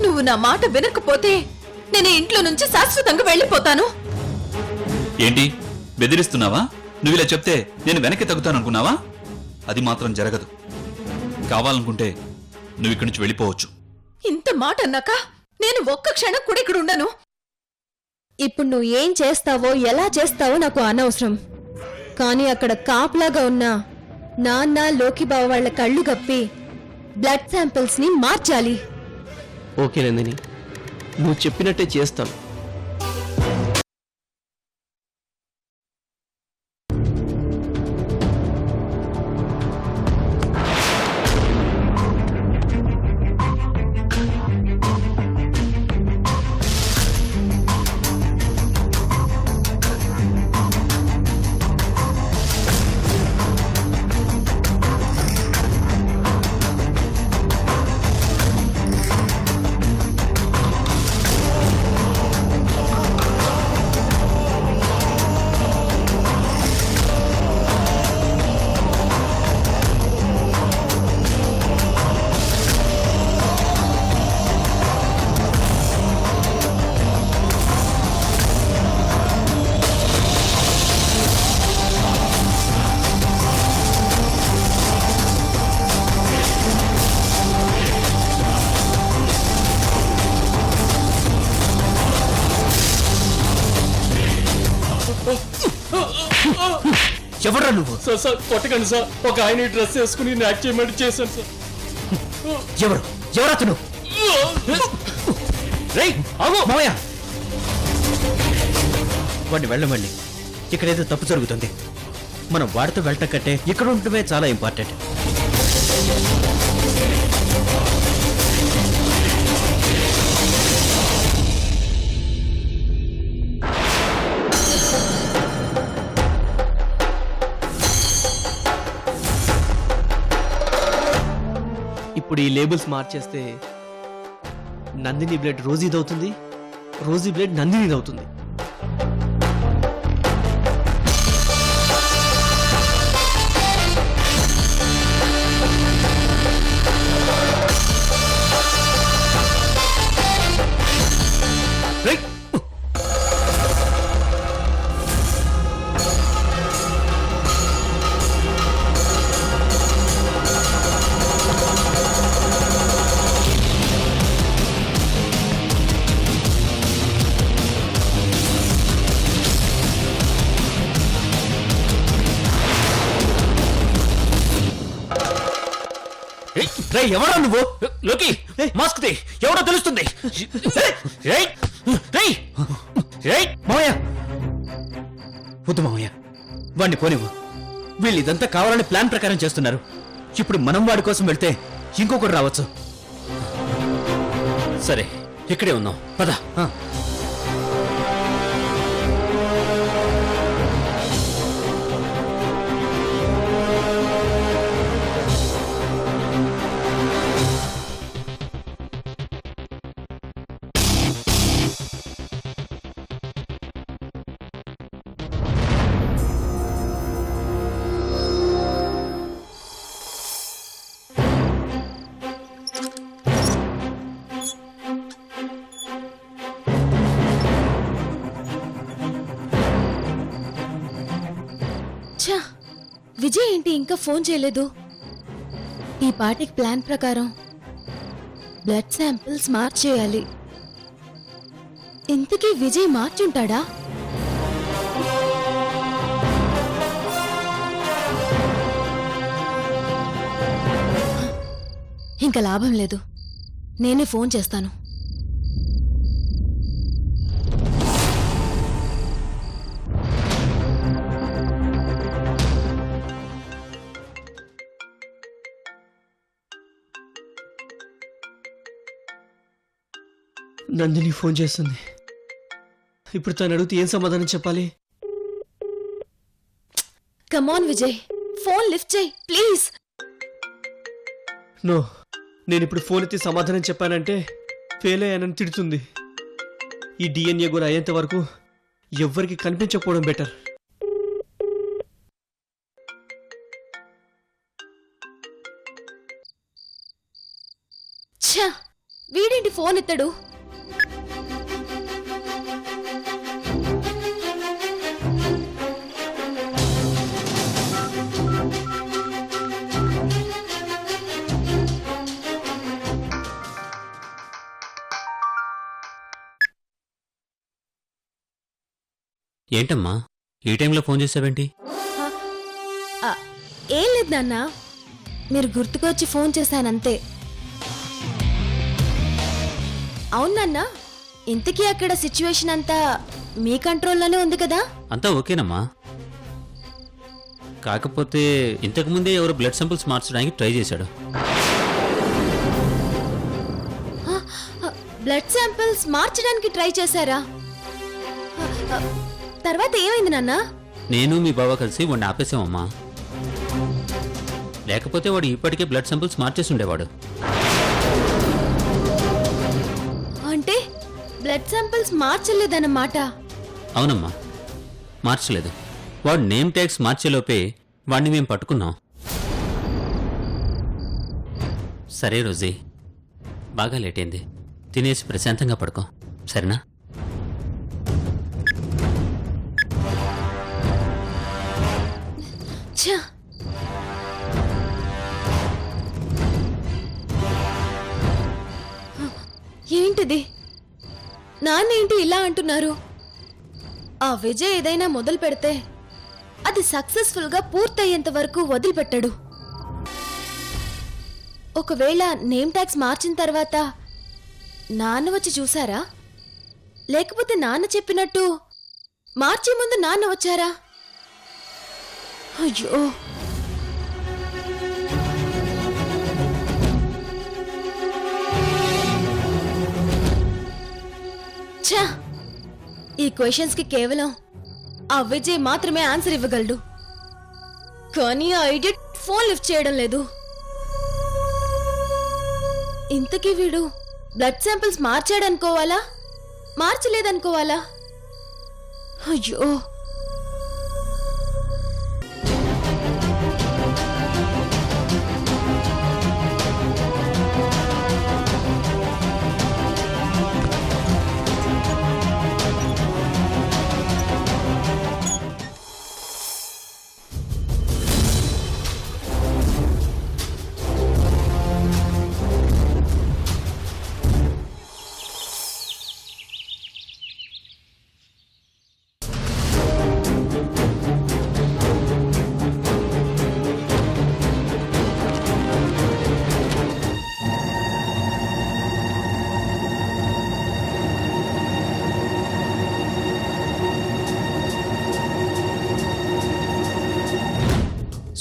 నువ్వు నా మాట వినకపోతే నేను ఇంట్లో నుంచి శాశ్వతంగా వెళ్ళిపోతాను. ఏంటి బెదిరిస్తున్నావా? నువ్వు ఇలా చెప్తే నేను వెనక్కి తగ్గుతాననుకున్నావా? అది మాత్రం జరగదు. కావాలనుకుంటే నువ్వు ఇక్కడి నుంచి వెళ్ళిపోవచ్చు. ఇంత మాట అన్నాక నేను ఒక్క క్షణం కూడా ఇక్కడ ఉండను. ఇప్పుడు నువ్వు ఏం చేస్తావో ఎలా చేస్తావో నాకు అనవసరం. కానీ అక్కడ కాపులాగా ఉన్న నాన్న లోకి బావ వాళ్ళ కళ్ళు గప్పి బ్లడ్ శాంపిల్స్ ని మార్చాలి. ఓకే నందిని, నువ్వు చెప్పినట్టే చేస్తాను. ఎవరా నువ్వు? సార్ కొట్టకండి సార్. ఒక ఆయన డ్రెస్ వేసుకుని యాక్ట్ చేయమని చేశాను సార్. ఎవరతను? మావయ్య, వాడిని వెళ్ళమండి. ఇక్కడేదో తప్పు జరుగుతుంది. మనం వాడితో వెళ్ళటం కంటే ఇక్కడ ఉండటమే చాలా ఇంపార్టెంట్. ఇప్పుడు ఈ లేబుల్స్ మార్చేస్తే నందిని బ్లడ్ రోజీది అవుతుంది, రోజీ బ్లడ్ నందినిది అవుతుంది. ఎవరా నువ్వు? లోకి మాస్క్ తే, ఎవరో తెలుస్తుంది. మావయ్య వద్దు మావయ్య, వాడిని పోనివ్వు. వీళ్ళు ఇదంతా కావాలని ప్లాన్ ప్రకారం చేస్తున్నారు. ఇప్పుడు మనం వాడి కోసం వెళ్తే ఇంకొకరు రావచ్చు. సరే ఇక్కడే ఉన్నాం, పద. విజయ్ ఏంటి ఇంకా ఫోన్ చేయలేదు? ఈ పార్టీకి ప్లాన్ ప్రకారం బ్లడ్ శాంపిల్స్ మార్చేయాలి. ఇంతకీ విజయ్ మార్చుంటాడా? ఇంకా లాభం లేదు, నేనే ఫోన్ చేస్తాను. నందిని ఫోన్ చేస్తుంది. ఇప్పుడు తను అడిగితే ఏం సమాధానం చెప్పాలి? కమాన్ విజయ్, ఫోన్ లిఫ్ట్ చేయి ప్లీజ్. నో, నేను ఇప్పుడు ఫోన్ ఎత్తి సమాధానం చెప్పానంటే ఫెయిల్ అయ్యానని తిడుతుంది. ఈ డిఎన్ఏ కూడా అయ్యేంత వరకు ఎవ్వరికి కనిపించకపోవడం బెటర్. వీడేంటి ఫోన్ ఎత్తడు? ఏంటమ్మా ఈ టైంలో ఫోన్ చేసావేంటి? ఆ, ఏం లేదు నాన్న, మీరు గుర్తుకొచ్చి ఫోన్ చేశానంతే. అవును నాన్న, ఇంతకీ అక్కడ సిచ్యువేషన్ అంతా మీ కంట్రోల్లోనే ఉంది కదా? అంతా ఓకేనమ్మా. కాకపోతే ఇంతకుముందే ఎవరు బ్లడ్ శాంపిల్స్ మార్చడానికి ట్రై చేశాడు. బ్లడ్ శాంపిల్స్ మార్చడానికి ట్రై చేశారా? తర్వాత ఏమైంది నాన్న? నేను మీ బావ కలిసి వాడిని ఆపేసామమ్మా. లేకపోతే వాడు ఇప్పటికే బ్లడ్ శాంపిల్స్ మార్చేసి ఉండేవాడు. అంటే బ్లడ్ శాంపిల్స్ మార్చలేదన్నమాట. అవునమ్మా, మార్చలేదు. వాడు నేమ్ ట్యాగ్స్ మార్చేలోపే వాడిని మేము పట్టుకున్నాం. సరే రోజీ, బాగా లేట్ అయింది, తినేసి ప్రశాంతంగా పడుకో, సరేనా? ఛ! ఏంటిది? నాన్నేంటి ఇలా అంటున్నారు? ఆ విజయ్ ఏదైనా మొదలు పెడితే అది సక్సెస్ఫుల్ గా పూర్తయ్యేంత వరకు వదిలిపెట్టాడు. ఒకవేళ నేమ్ ట్యాగ్స్ మార్చిన తర్వాత నాన్న వచ్చి చూసారా? లేకపోతే నాన్న చెప్పినట్టు మార్చే ముందు నాన్న వచ్చారా? అయ్యో, ఛా! ఈ క్వశ్చన్స్ కి కేవలం ఆ విజయ్ మాత్రమే ఆన్సర్ ఇవ్వగలడు. కానీ ఆ ఇడియట్ ఫోన్ లిఫ్ట్ చేయడం లేదు. ఇంతకీ వీడు బ్లడ్ శాంపిల్స్ మార్చాడనుకోవాలా, మార్చలేదనుకోవాలా? అయ్యో,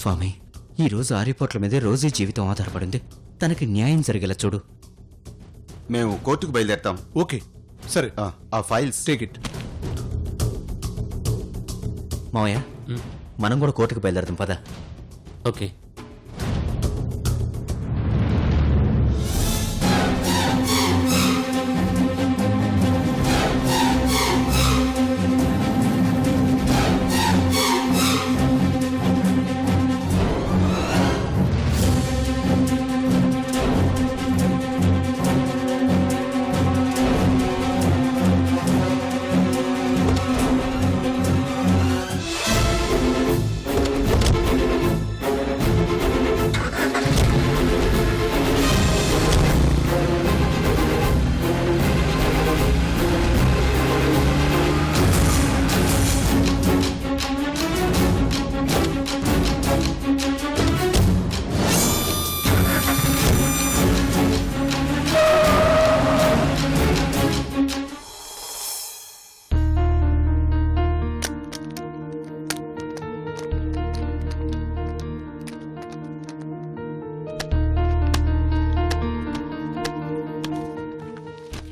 స్వామి, ఈరోజు ఆరిపోట్ల మీదే రోజీ జీవితం ఆధారపడింది. తనకి న్యాయం జరిగేలా చూడు. మేము కోర్టుకు బయలుదేరతాం. ఓకే సరే, ఆ ఫైల్స్ టేక్ ఇట్. మావయ్య, మనం కూడా కోర్టుకు బయలుదేరదాం పద. ఓకే.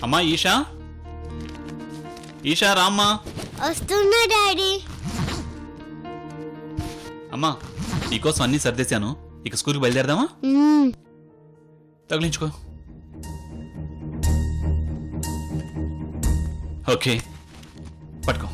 అమ్మా ఈషా, ఈషా రామ్మా. వస్తున్నా డాడీ. అమ్మా, నీకోసం అన్నీ సర్దేశాను. ఇక స్కూల్కి బయలుదేరదామా? తగిలించుకో. ఓకే, పట్టుకో.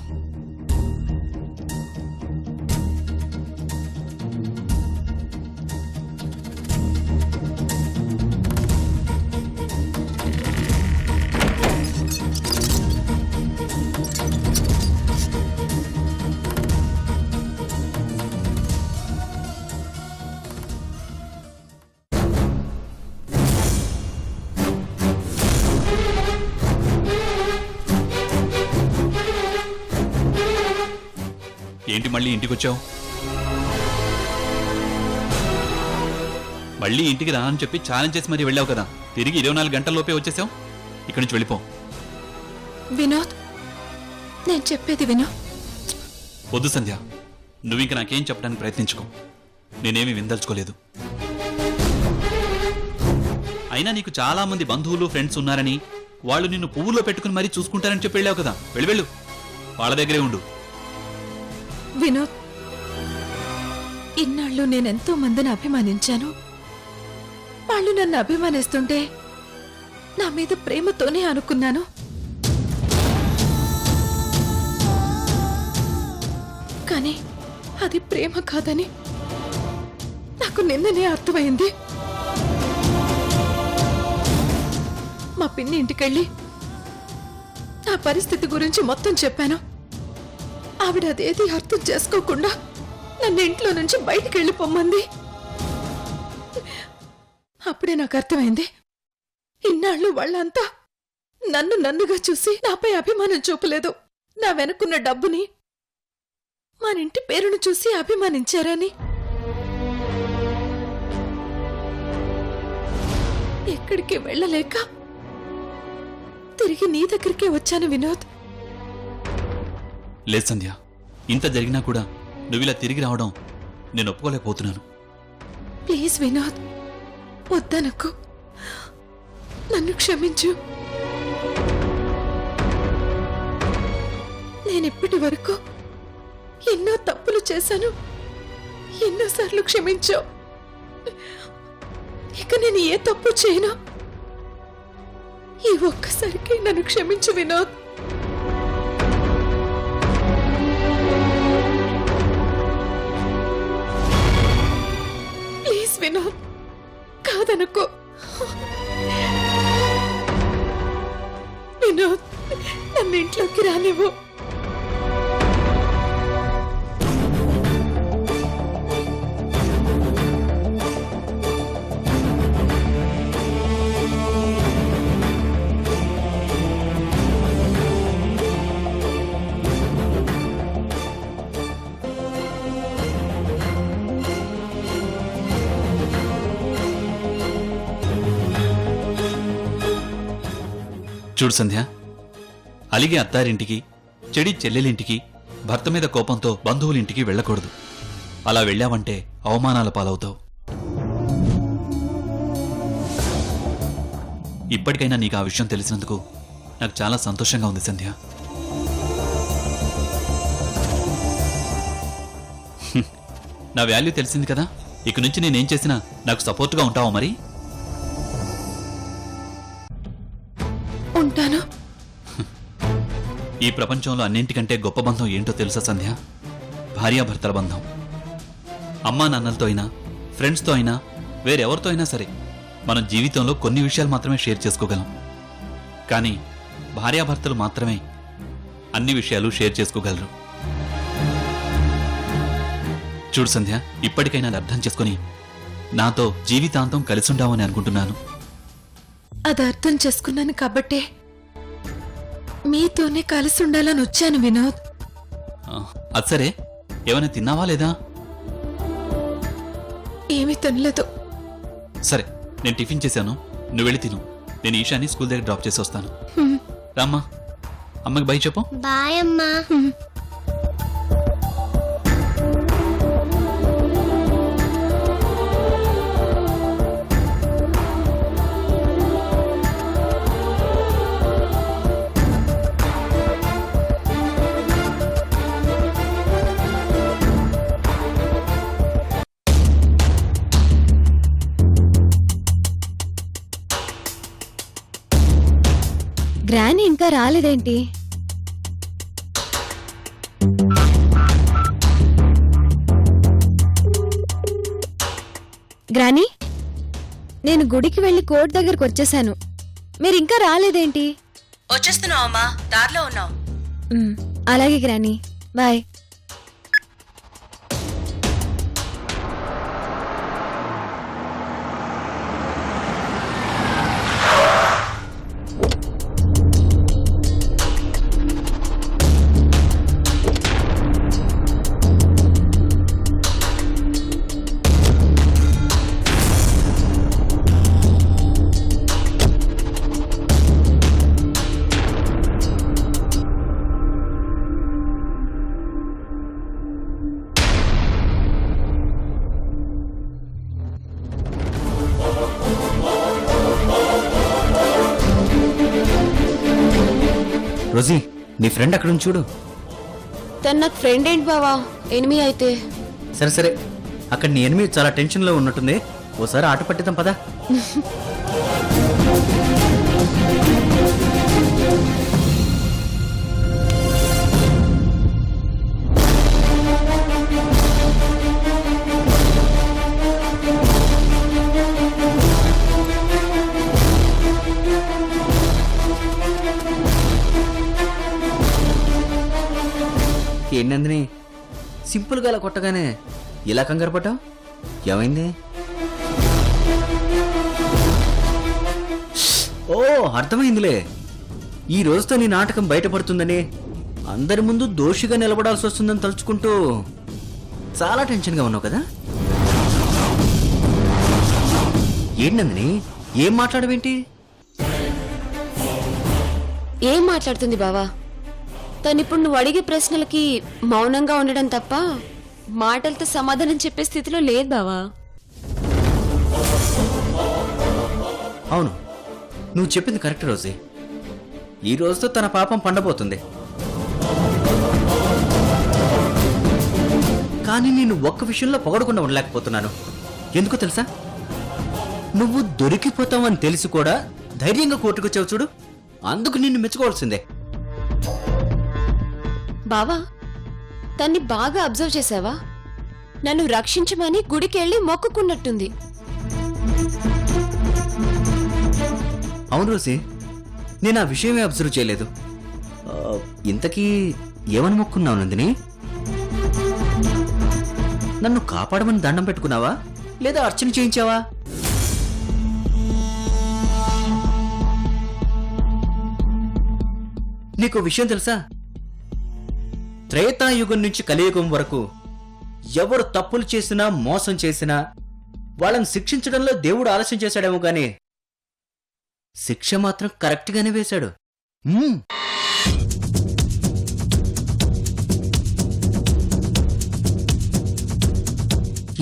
ఏంటి మళ్ళీ ఇంటికి వచ్చావు? మళ్ళీ ఇంటికి రా అని చెప్పి ఛాలెంజ్ చేసి మరీ వెళ్ళావు కదా, తిరిగి 24 గంటల్లోపే వచ్చేసావు. ఇక్కడి నుంచి వెళ్ళిపో. వినోద్, నేను చెప్పేది విను. వద్దు సంధ్య, నువ్వు ఇంక నాకేం చెప్పడానికి ప్రయత్నించుకో. నేనేమీ విందల్చుకోలేదు. అయినా నీకు చాలా మంది బంధువులు ఫ్రెండ్స్ ఉన్నారని, వాళ్ళు నిన్ను పువ్వులో పెట్టుకుని మరీ చూసుకుంటారని చెప్పి వెళ్ళావు కదా, వెళ్ళు. వాళ్ళ దగ్గరే ఉండు. వినోద్, ఇన్నాళ్ళు నేనెంతో మందిని అభిమానించాను. వాళ్ళు నన్ను అభిమానిస్తుంటే నా మీద ప్రేమతోనే అనుకున్నాను. కానీ అది ప్రేమ కాదని నాకు నిన్ననే అర్థమైంది. మా పిన్ని ఇంటికెళ్ళి నా పరిస్థితి గురించి మొత్తం చెప్పాను. ఆవిడ అదేది అర్థం చేసుకోకుండా నన్ను ఇంట్లో నుంచి బయటికి వెళ్ళిపోమ్మంది. అప్పుడే నాకు అర్థమైంది, ఇన్నాళ్ళు వాళ్ళంతా నన్నుగా చూసి నాపై అభిమానం చూపలేదు, నా వెనుకున్న డబ్బుని, మన ఇంటి పేరును చూసి అభిమానించారని. ఎక్కడికి వెళ్ళలేక తిరిగి నీ దగ్గరికే వచ్చాను వినోద్. లేదు సంధ్య, ఇంత జరిగినా కూడా నువ్విలా తిరిగి రావడం నేను ఒప్పుకోలేకపోతున్నాను. ప్లీజ్ వినోద్, వద్దనకు, నన్ను క్షమించు. నేనిప్పటి వరకు ఎన్నో తప్పులు చేశాను, ఎన్నోసార్లు క్షమించు. ఇక నేను ఏ తప్పు చేయను. ఈ ఒక్కసారికి నన్ను క్షమించు వినోద్. ప్లీజ్ వినోద్, కాదనుకో. వినోద్, నన్ను ఇంట్లోకి రానివ్వు. చూడు సంధ్య, అలిగే అత్తారింటికి, చెడి చెల్లెలింటికి, భర్త మీద కోపంతో బంధువులింటికి వెళ్ళకూడదు. అలా వెళ్ళావంటే అవమానాల పాలవుతావు. ఇప్పటికైనా నీకు ఆ విషయం తెలిసినందుకు నాకు చాలా సంతోషంగా ఉంది సంధ్య. నా వాల్యూ తెలిసింది కదా, ఇక నుంచి నేనేం చేసినా నాకు సపోర్ట్గా ఉంటావా మరి? ఉంటాను. ఈ ప్రపంచంలో అన్నింటికంటే గొప్ప బంధం ఏంటో తెలుసా సంధ్య? భార్యాభర్తల బంధం. అమ్మా నాన్నలతో అయినా, ఫ్రెండ్స్తో అయినా, వేరెవరితో అయినా సరే మనం జీవితంలో కొన్ని విషయాలు మాత్రమే షేర్ చేసుకోగలం. కానీ భార్యాభర్తలు మాత్రమే అన్ని విషయాలు షేర్ చేసుకోగలరు. చూడు సంధ్య, ఇప్పటికైనా అది అర్థం చేసుకుని నాతో జీవితాంతం కలిసుండావని అనుకుంటున్నాను. అది అర్థం చేసుకున్నాను కాబట్టే మీతోనే కలిసి ఉండాలని వచ్చాను వినోద్. అది సరే, ఏమైనా తిన్నావా లేదా? ఏమీ తినలేదు. సరే, నేను టిఫిన్ చేశాను, నువ్వు వెళ్ళి తిను. నేను ఈశాని స్కూల్ దగ్గర డ్రాప్ చేసి వస్తాను. రామ్మా, అమ్మకి బై చెప్పు. బాయ్ అమ్మా. గ్రాని ఇంకా రాలేదేంటి? గ్రాని, నేను గుడికి వెళ్లి కోర్టు దగ్గరకు వచ్చేసాను. మీరింకా రాలేదేంటి? వచ్చేస్తున్నావు అమ్మా, దారిలో ఉన్నావు. అలాగే గ్రాని, బాయ్. రోజీ నీ ఫ్రెండ్ అక్కడ ఉంది చూడు. తను నాకు ఫ్రెండ్ ఏంటి బావా, ఎనిమి అయితే. సరే సరే, అక్కడ నీ ఎనిమిది చాలా టెన్షన్లో ఉన్నట్టుంది, ఓసారి ఆట పట్టిద్దాం పదా. ఏంటందని సింపుల్గా అలా కొట్టగానే ఇలా కంగారు పడ్డావు? ఏమైంది? ఓ అర్థమైందిలే, ఈ రోజుతో నీ నాటకం బయటపడుతుందని, అందరి ముందు దోషిగా నిలబడాల్సి వస్తుందని తలుచుకుంటూ చాలా టెన్షన్గా ఉన్నావు కదా. ఏంటందని ఏం మాట్లాడవేంటి? ఏం మాట్లాడుతుంది బావా? తనిప్పుడు నువ్వు అడిగే ప్రశ్నలకి మౌనంగా ఉండడం తప్ప మాటలతో సమాధానం చెప్పే స్థితిలో లేదు బావా. అవును, నువ్వు చెప్పింది కరెక్ట్ రోజే. ఈ రోజుతో తన పాపం పండబోతుంది. కానీ నేను ఒక్క విషయంలో పొగడకుండా ఉండలేకపోతున్నాను. ఎందుకో తెలుసా? నువ్వు దొరికిపోతావని తెలిసి కూడా ధైర్యంగా కోర్టుకొచ్చావు చూడు, అందుకు నిన్ను మెచ్చుకోవాల్సిందే. బావా, తన్ని బాగా అబ్జర్వ్ చేసావా? నన్ను రక్షించమని గుడికెళ్ళి మొక్కుకున్నట్టుంది. అవును రోజే, నేను ఆ విషయమే అబ్జర్వ్ చేయలేదు. ఇంతకీ ఏమని మొక్కున్నావు నందిని? నన్ను కాపాడమని దండం పెట్టుకున్నావా లేదా అర్చన చేయించావా? నీకు విషయం తెలుసా? త్రేతాయుగం నుంచి కలియుగం వరకు ఎవరు తప్పులు చేసినా మోసం చేసినా వాళ్ళని శిక్షించడంలో దేవుడు ఆలస్యం చేశాడేమో గానీ శిక్ష మాత్రం కరెక్ట్గానే వేశాడు.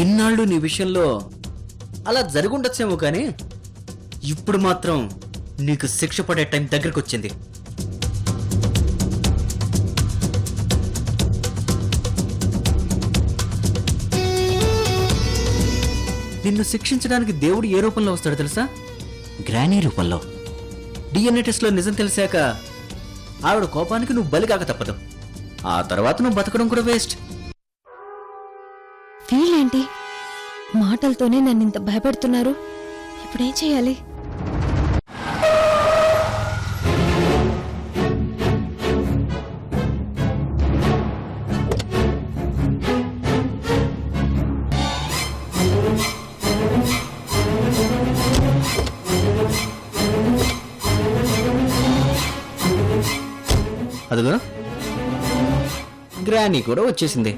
ఇన్నాళ్ళు నీ విషయంలో అలా జరుగుండొచ్చేమో కానీ ఇప్పుడు మాత్రం నీకు శిక్ష పడే టైం దగ్గరకు వచ్చింది. నిన్ను శిక్షించడానికి దేవుడు ఏ రూపంలో వస్తాడో తెలుసా? గ్రానీ రూపంలో. డిఎన్ఏ టెస్ట్లో నిజం తెలిసాక ఆవిడ కోపానికి నువ్వు బలి కాక తప్పదు. ఆ తర్వాత నువ్వు బతకడం కూడా వేస్ట్. వీళ్ళేంటి మాటలతోనే నన్ను ఇంత భయపెడుతున్నారు? ఇప్పుడేం చేయాలి? అదిగో గ్రానీ కూడా వచ్చేసింది.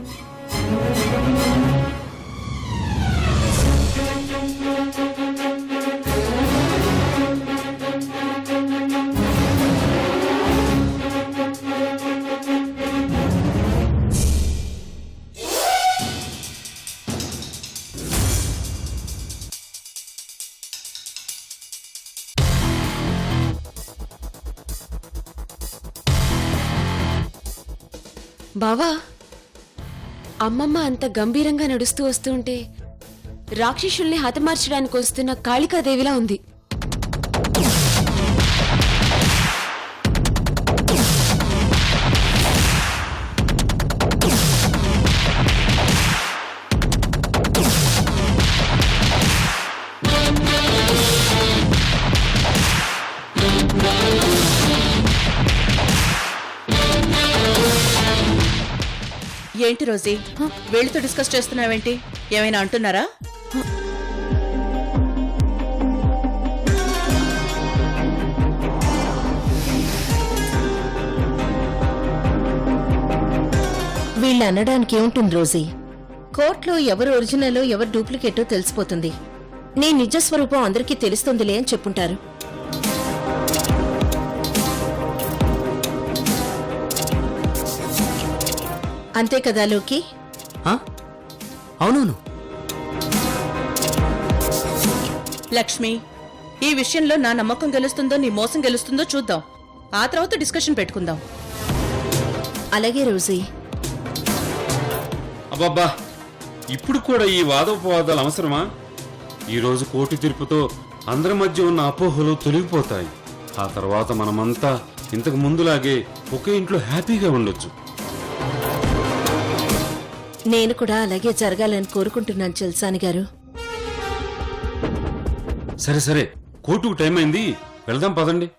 బావా, అమ్మమ్మ అంత గంభీరంగా నడుస్తూ వస్తుంటే రాక్షసుల్ని హతమార్చడానికి వస్తున్న కాళికాదేవిలా ఉంది. ఏంటి రోజీ, వీళ్ళతో డిస్కస్ చేస్తున్నావేంటి? ఏమైనా అంటున్నారా? వీళ్ళు అనడానికి ఏముంటుంది రోజీ? కోర్టులో ఎవరు ఒరిజినలో ఎవరు డూప్లికేటో తెలిసిపోతుంది. నీ నిజస్వరూపం అందరికీ తెలుస్తుందిలే అని చెప్పుంటారు. అంతే కదా లోకి? అవునవును. లక్ష్మి, ఈ విషయంలో నా నమ్మకం గెలుస్తుందో నీ మోసం గెలుస్తుందో చూద్దాం. ఆ తర్వాత డిస్కషన్ పెట్టుకుందాం. అలాగే రోజీ. అబ్బబ్బా, ఇప్పుడు కూడా ఈ వాదోపవాదాలు అవసరమా? ఈరోజు కోర్టు తీర్పుతో అందరి మధ్య ఉన్న అపోహలు తొలగిపోతాయి. ఆ తర్వాత మనమంతా ఇంతకు ముందులాగే ఒకే ఇంట్లో హ్యాపీగా ఉండొచ్చు. నేను కూడా అలాగే జరగాలని కోరుకుంటున్నాను చెల్సాని గారు. సరే సరే, కోర్టుకు టైం అయింది, వెళ్దాం పదండి.